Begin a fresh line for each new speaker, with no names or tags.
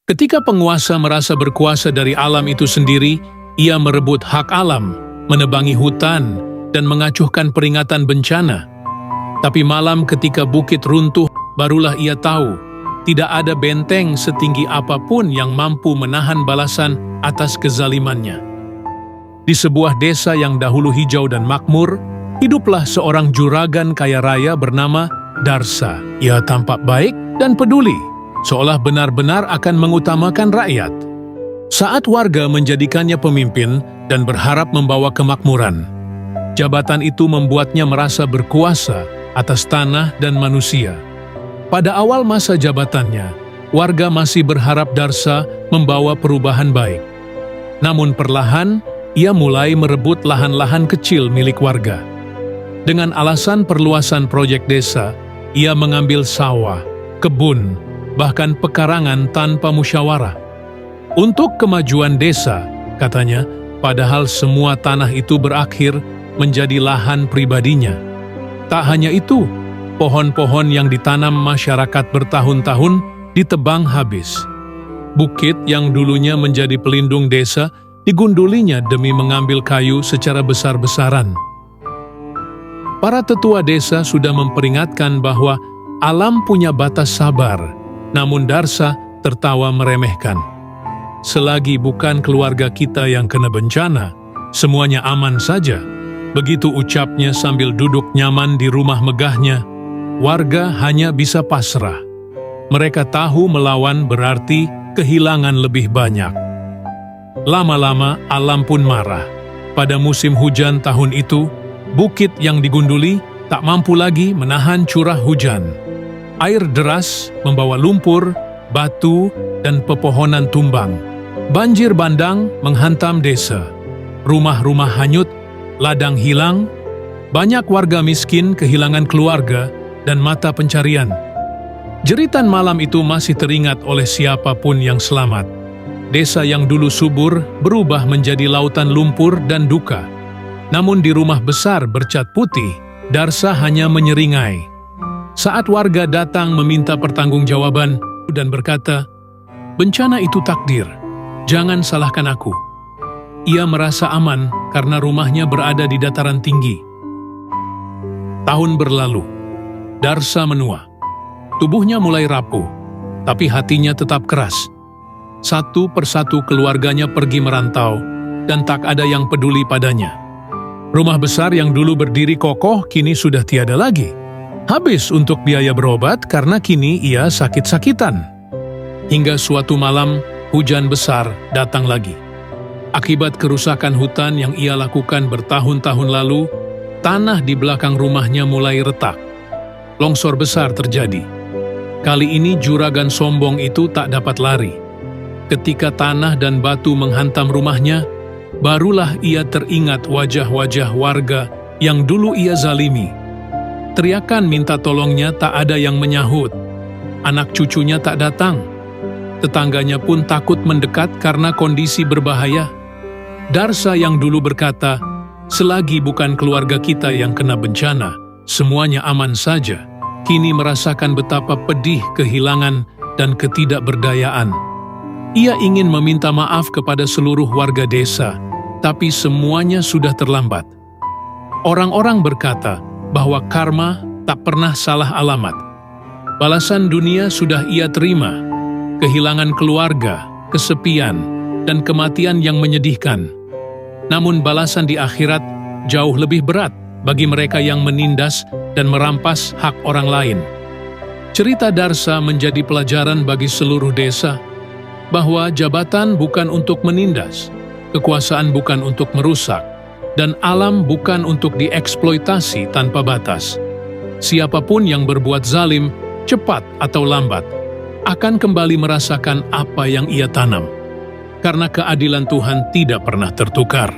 Ketika penguasa merasa berkuasa dari alam itu sendiri, ia merebut hak alam, menebangi hutan, dan mengacuhkan peringatan bencana. Tapi malam ketika bukit runtuh, barulah ia tahu, tidak ada benteng setinggi apapun yang mampu menahan balasan atas kezalimannya. Di sebuah desa yang dahulu hijau dan makmur, hiduplah seorang juragan kaya raya bernama Darsa. Ia tampak baik dan peduli, seolah benar-benar akan mengutamakan rakyat. Saat warga menjadikannya pemimpin dan berharap membawa kemakmuran, jabatan itu membuatnya merasa berkuasa atas tanah dan manusia. Pada awal masa jabatannya, warga masih berharap Darsa membawa perubahan baik. Namun perlahan, ia mulai merebut lahan-lahan kecil milik warga. Dengan alasan perluasan proyek desa, ia mengambil sawah, kebun, bahkan pekarangan tanpa musyawarah. Untuk kemajuan desa, katanya, padahal semua tanah itu berakhir menjadi lahan pribadinya. Tak hanya itu, pohon-pohon yang ditanam masyarakat bertahun-tahun ditebang habis. Bukit yang dulunya menjadi pelindung desa digundulinya demi mengambil kayu secara besar-besaran. Para tetua desa sudah memperingatkan bahwa alam punya batas sabar, namun Darsa tertawa meremehkan. Selagi bukan keluarga kita yang kena bencana, semuanya aman saja. Begitu ucapnya sambil duduk nyaman di rumah megahnya. Warga hanya bisa pasrah. Mereka tahu melawan berarti kehilangan lebih banyak. Lama-lama alam pun marah. Pada musim hujan tahun itu, bukit yang digunduli tak mampu lagi menahan curah hujan. Air deras membawa lumpur, batu, dan pepohonan tumbang. Banjir bandang menghantam desa. Rumah-rumah hanyut, ladang hilang, banyak warga miskin kehilangan keluarga dan mata pencarian. Jeritan malam itu masih teringat oleh siapapun yang selamat. Desa yang dulu subur berubah menjadi lautan lumpur dan duka. Namun di rumah besar bercat putih, Darsa hanya menyeringai. Saat warga datang meminta pertanggungjawaban dan berkata, "Bencana itu takdir, jangan salahkan aku." Ia merasa aman karena rumahnya berada di dataran tinggi. Tahun berlalu, Darsa menua. Tubuhnya mulai rapuh, tapi hatinya tetap keras. Satu persatu keluarganya pergi merantau, dan tak ada yang peduli padanya. Rumah besar yang dulu berdiri kokoh kini sudah tiada lagi. Habis untuk biaya berobat karena kini ia sakit-sakitan. Hingga suatu malam, hujan besar datang lagi. Akibat kerusakan hutan yang ia lakukan bertahun-tahun lalu, tanah di belakang rumahnya mulai retak. Longsor besar terjadi. Kali ini juragan sombong itu tak dapat lari. Ketika tanah dan batu menghantam rumahnya, barulah ia teringat wajah-wajah warga yang dulu ia zalimi. Teriakan minta tolongnya tak ada yang menyahut. Anak cucunya tak datang. Tetangganya pun takut mendekat karena kondisi berbahaya. Darsa yang dulu berkata, "Selagi bukan keluarga kita yang kena bencana, semuanya aman saja," kini merasakan betapa pedih kehilangan dan ketidakberdayaan. Ia ingin meminta maaf kepada seluruh warga desa, tapi semuanya sudah terlambat. Orang-orang berkata bahwa karma tak pernah salah alamat. Balasan dunia sudah ia terima, kehilangan keluarga, kesepian, dan kematian yang menyedihkan. Namun balasan di akhirat jauh lebih berat bagi mereka yang menindas dan merampas hak orang lain. Cerita Darsa menjadi pelajaran bagi seluruh desa, bahwa jabatan bukan untuk menindas, kekuasaan bukan untuk merusak, dan alam bukan untuk dieksploitasi tanpa batas. Siapapun yang berbuat zalim, cepat atau lambat, akan kembali merasakan apa yang ia tanam. Karena keadilan Tuhan tidak pernah tertukar.